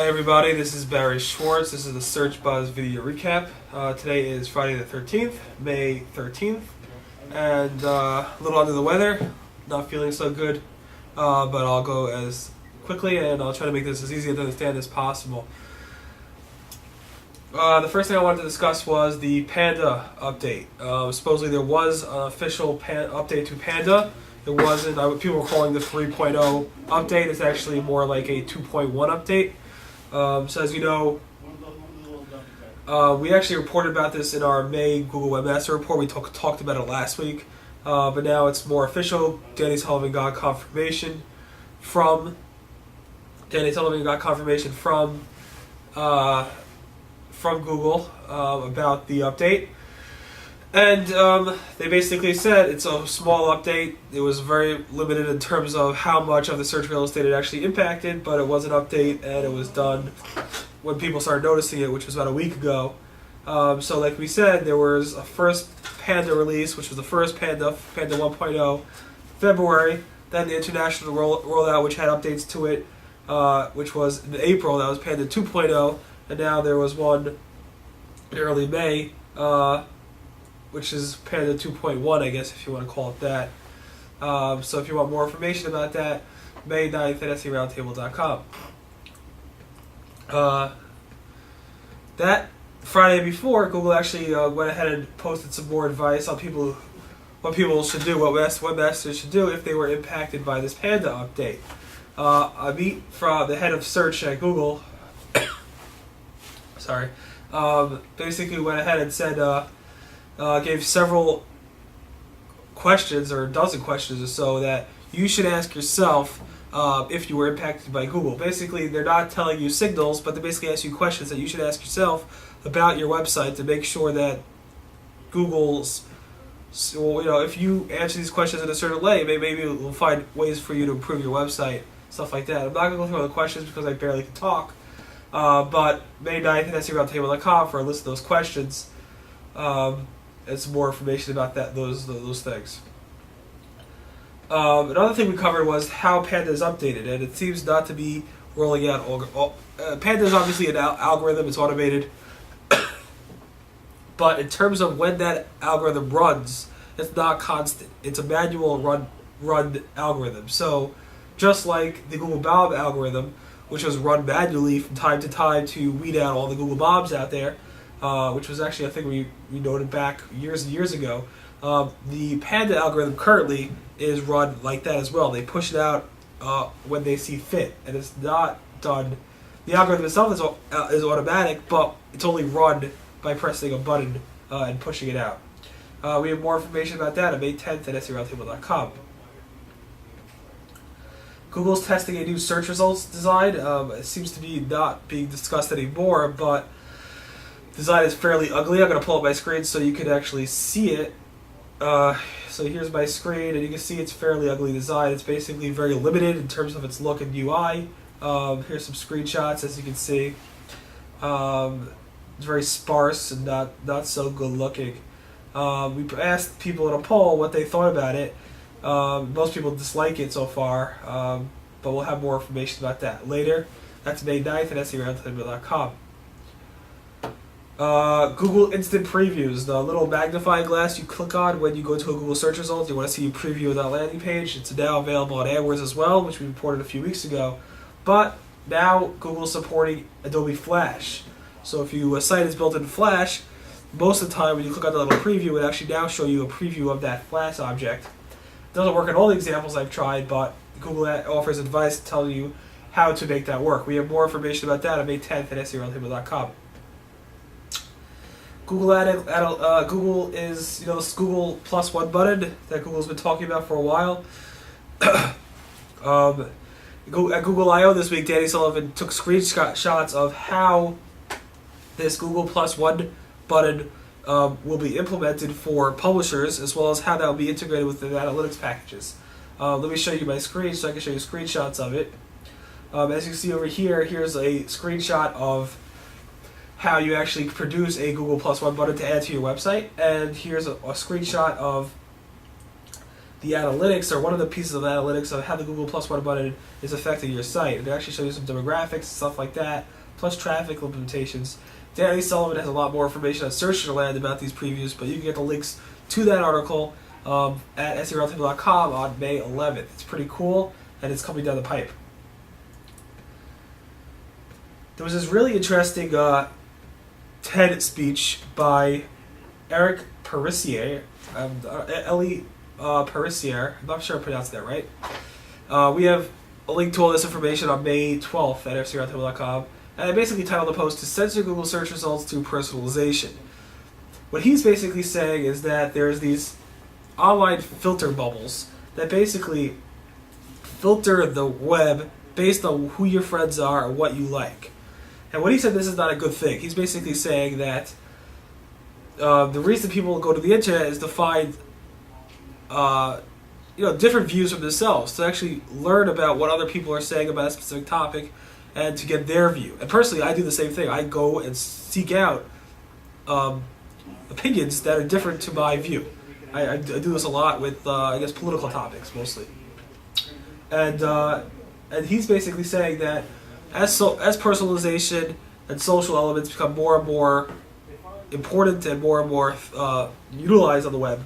Hi everybody, this is Barry Schwartz. This is the Search Buzz video recap. Today is Friday the 13th, May 13th, and a little under the weather, not feeling so good, but I'll go as quickly and I'll try to make this as easy to understand as possible. The first thing I wanted to discuss was the Panda update. Supposedly there was an official update to Panda. It wasn't. People were calling the 3.0 update. It's actually more like a 2.1 update. So as you know, we actually reported about this in our May Google Webmaster Report. We talked about it last week, but now it's more official. Danny Sullivan got confirmation from Google about the update, and they basically said it's a small update. It was very limited in terms of how much of the search real estate it actually impacted, but it was an update and it was done when people started noticing it, which was about a week ago. So like we said, there was a first Panda release, which was the first Panda 1.0, February. Then the international rollout, which had updates to it, which was in April. That was Panda 2.0, and now there was one in early May, which is Panda 2.1, I guess, if you want to call it that. So if you want more information about that, May 9th at SEOroundtable.com. That Friday before, Google actually went ahead and posted some more advice on what people should do, what webmasters should do if they were impacted by this Panda update. Amit, from the head of search at Google, basically went ahead and said, gave several questions, or a dozen questions or so, that you should ask yourself if you were impacted by Google. Basically, they're not telling you signals, but they basically ask you questions that you should ask yourself about your website to make sure that Google's, if you answer these questions in a certain way, maybe it will find ways for you to improve your website, stuff like that. I'm not going to go through all the questions because I barely can talk, but May 9th at SEOroundtable.com for a list of those questions. And some more information about those things. Another thing we covered was how Panda is updated, and it seems not to be rolling out. Panda is obviously an algorithm; it's automated, but in terms of when that algorithm runs, it's not constant. It's a manual run algorithm. So, just like the Google Bob algorithm, which was run manually from time to time to weed out all the Google Bobs out there. Which was actually a thing we noted back years and years ago. The Panda algorithm currently is run like that as well. They push it out when they see fit, and it's not done. The algorithm itself is automatic, but it's only run by pressing a button and pushing it out. We have more information about that on May 10th at SEOroundtable.com. Google's testing a new search results design. It seems to be not being discussed anymore, but design is fairly ugly. I'm going to pull up my screen so you can actually see it. So here's my screen, and you can see it's fairly ugly design. It's basically very limited in terms of its look and UI. Here's some screenshots, as you can see. It's very sparse and not so good looking. We asked people in a poll what they thought about it. Most people dislike it so far, but we'll have more information about that later. That's May 9th at SEOroundtable.com. Google Instant Previews, the little magnifying glass you click on when you go to a Google search result. You want to see a preview of that landing page. It's now available on AdWords as well, which we reported a few weeks ago. But now Google's supporting Adobe Flash. So if your site is built in Flash, most of the time when you click on the little preview, it would actually now show you a preview of that Flash object. It doesn't work in all the examples I've tried, but Google offers advice to tell you how to make that work. We have more information about that on May 10th at SEOroundtable.com. Google is, this Google +1 button that Google's been talking about for a while. At Google I/O this week, Danny Sullivan took screenshots of how this Google +1 button will be implemented for publishers, as well as how that will be integrated with the analytics packages. Let me show you my screen so I can show you screenshots of it. As you see over here, here's a screenshot of how you actually produce a Google +1 button to add to your website, and here's a screenshot of the analytics, or one of the pieces of analytics of how the Google Plus One button is affecting your site. It actually shows you some demographics and stuff like that, plus traffic implementations. Danny Sullivan has a lot more information on Searcherland about these previews, but you can get the links to that article at SEOroundtable.com on May 11th. It's pretty cool, and it's coming down the pipe. There was this really interesting TED speech by Eric Parisier, Parisier. I'm not sure I pronounced that right. We have a link to all this information on May 12th at SEOroundtable.com. And I basically titled the post to censor Google search results through personalization. What he's basically saying is that there's these online filter bubbles that basically filter the web based on who your friends are and what you like. And what he said, this is not a good thing. He's basically saying that the reason people go to the internet is to find different views from themselves, to actually learn about what other people are saying about a specific topic, and to get their view. And personally, I do the same thing. I go and seek out opinions that are different to my view. I do this a lot with, political topics, mostly. And he's basically saying that as personalization and social elements become more and more important and more utilized on the web,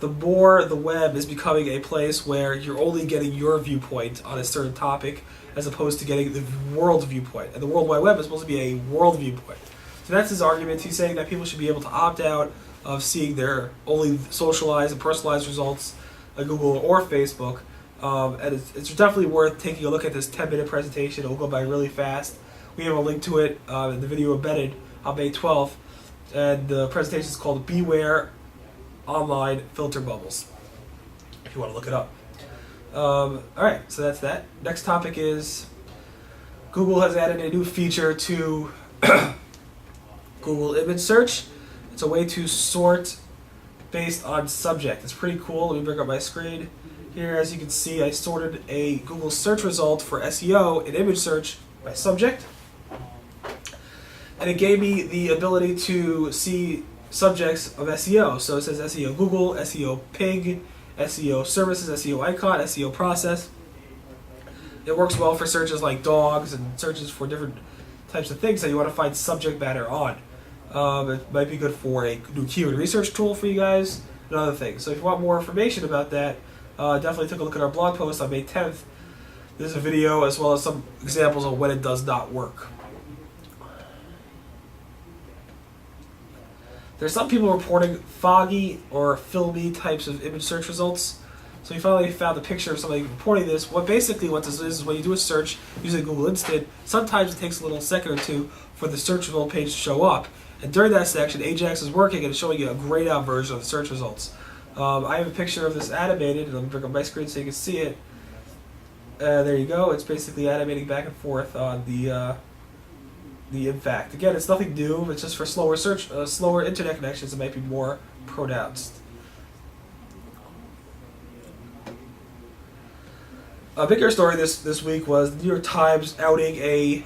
the more the web is becoming a place where you're only getting your viewpoint on a certain topic as opposed to getting the world viewpoint. And the World Wide Web is supposed to be a world viewpoint. So that's his argument. He's saying that people should be able to opt out of seeing their only socialized and personalized results on Google or Facebook. And it's definitely worth taking a look at this 10-minute presentation. It will go by really fast. We have a link to it in the video embedded on May 12th. And the presentation is called Beware Online Filter Bubbles, if you want to look it up. Alright, so that's that. Next topic is Google has added a new feature to Google Image Search. It's a way to sort based on subject. It's pretty cool. Let me bring up my screen. Here, as you can see, I sorted a Google search result for SEO in image search by subject. And it gave me the ability to see subjects of SEO. So it says SEO Google, SEO Pig, SEO Services, SEO Icon, SEO Process. It works well for searches like dogs and searches for different types of things that you want to find subject matter on. It might be good for a new keyword research tool for you guys and other things. So if you want more information about that, definitely take a look at our blog post on May 10th. There's a video as well as some examples of when it does not work. There's some people reporting foggy or filmy types of image search results. So we finally found a picture of somebody reporting this. What this is when you do a search using Google Instant, sometimes it takes a little second or two for the search result page to show up. And during that section, Ajax is working and it's showing you a grayed out version of the search results. I have a picture of this animated, and let me bring up my screen so you can see it. There you go. It's basically animating back and forth on the in fact. Again, it's nothing new. It's just for slower internet connections. It might be more pronounced. A bigger story this week was the New York Times outing a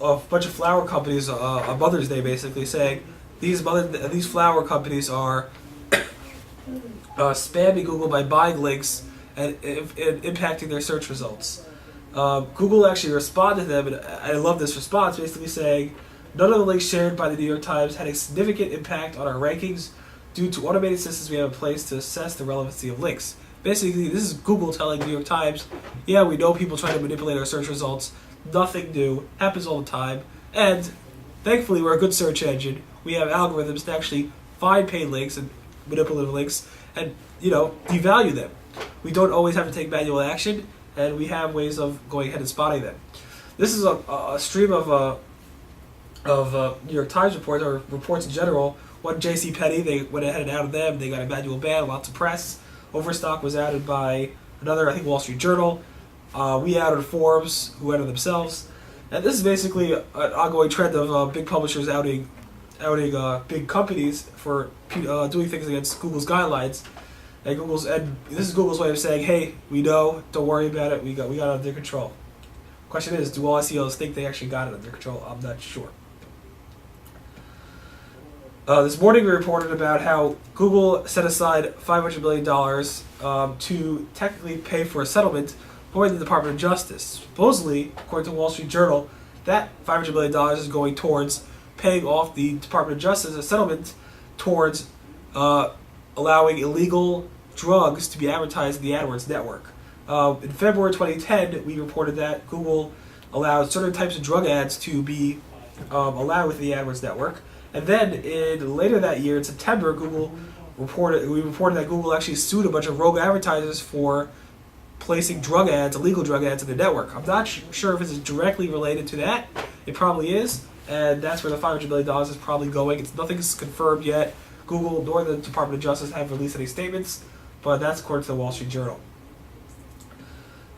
bunch of flower companies on Mother's Day, basically saying these flower companies are spamming Google by buying links and impacting their search results. Google actually responded to them, and I love this response, basically saying, none of the links shared by the New York Times had a significant impact on our rankings due to automated systems we have in place to assess the relevancy of links. Basically, this is Google telling the New York Times, yeah, we know people try to manipulate our search results. Nothing new. Happens all the time. And thankfully, we're a good search engine. We have algorithms to actually find paid links and manipulative links and, devalue them. We don't always have to take manual action, and we have ways of going ahead and spotting them. This is a stream of New York Times reports, or reports in general. One, JCPenney, they went ahead and outed them. They got a manual ban, lots of press. Overstock was outed by another, I think, Wall Street Journal. We outed Forbes, who outed themselves. And this is basically an ongoing trend of big publishers outing big companies for doing things against Google's guidelines. And this is Google's way of saying, hey, we know, don't worry about it, we got it under control. Question is, do all SEOs think they actually got it under control? I'm not sure. This morning we reported about how Google set aside $500 million to technically pay for a settlement for the Department of Justice. Supposedly, according to Wall Street Journal, that $500 million is going towards paying off the Department of Justice a settlement towards allowing illegal drugs to be advertised in the AdWords network. In February 2010, we reported that Google allowed certain types of drug ads to be allowed within the AdWords network. And then later that year, in September, we reported that Google actually sued a bunch of rogue advertisers for placing drug ads, illegal drug ads in the network. I'm not sure if this is directly related to that. It probably is, and that's where the $500 million is probably going. Nothing's confirmed yet. Google nor the Department of Justice have released any statements, but that's according to the Wall Street Journal.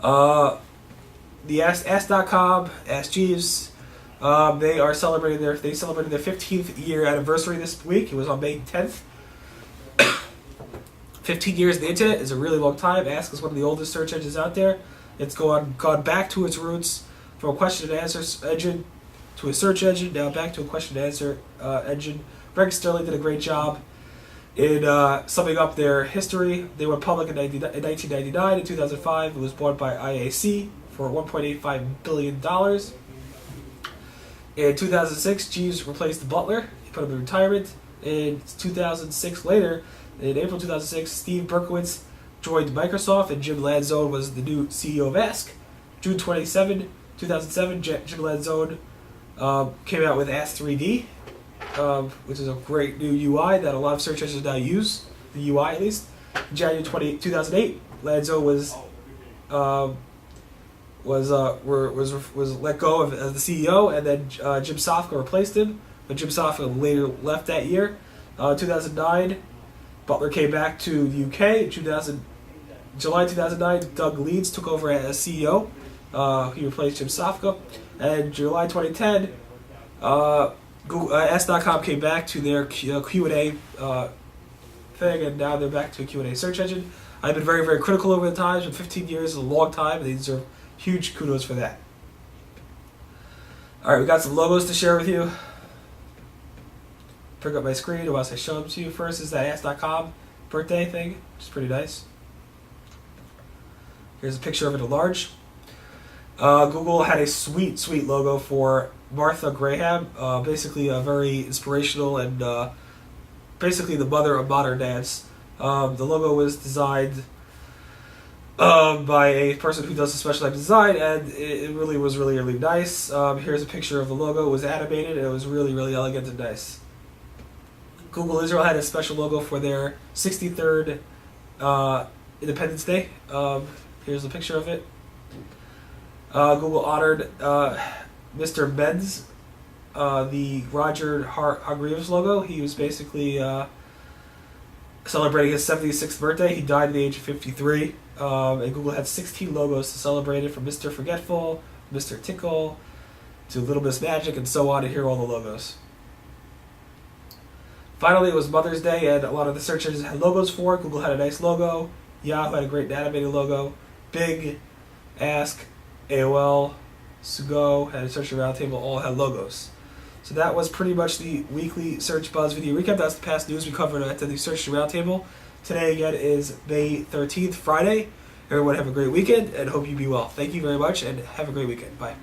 The Ask.com, Ask Jeeves, they celebrated their 15th year anniversary this week. It was on May 10th. 15 years of the internet is a really long time. Ask is one of the oldest search engines out there. It's gone back to its roots from a question and answer engine to a search engine, now back to a question and answer engine. Greg Sterling did a great job in summing up their history. They went public in 1999. In 2005, it was bought by IAC for $1.85 billion. In 2006, Jeeves replaced Butler. He put him in retirement. In 2006, later, in April 2006, Steve Berkowitz joined Microsoft, and Jim Lanzone was the new CEO of Ask. June 27, 2007, Jim Lanzone came out with Ask 3D, which is a great new UI that a lot of search engines now use, the UI at least. In January 2008, Lanzone was let go as the CEO, and then Jim Sofka replaced him, but Jim Sofka later left that year. 2009, Butler came back to the UK. July 2009, Doug Leeds took over as CEO. He replaced Jim Sofka. And July 2010, Ask.com came back to their Q&A thing, and now they're back to a Q&A search engine. I've been very, very critical over the times, but 15 years is a long time, and they deserve huge kudos for that. All right, we got some logos to share with you. Bring up my screen whilst I show them to you. First is that Ask.com birthday thing, which is pretty nice. Here's a picture of it at large. Google had a sweet, sweet logo for Martha Graham. Basically a very inspirational and basically the mother of modern dance. The logo was designed by a person who does a specialized design, and it really was really, really nice. Here's a picture of the logo. It was animated, and it was really, really elegant and nice. Google Israel had a special logo for their 63rd Independence Day. Here's a picture of it. Google honored Mr. Benz, the Roger Hargreaves logo. He was basically celebrating his 76th birthday. He died at the age of 53. And Google had 16 logos to celebrate it, from Mr. Forgetful, Mr. Tickle, to Little Miss Magic, and so on, and here are all the logos. Finally, it was Mother's Day, and a lot of the search engines had logos for it. Google had a nice logo. Yahoo had a great animated logo. Bing, Ask, AOL, Sugo, and Search Roundtable all had logos. So that was pretty much the weekly Search Buzz video recap. That's the past news we covered at the Search Roundtable. Today, again, is May 13th, Friday. Everyone have a great weekend, and hope you be well. Thank you very much, and have a great weekend. Bye.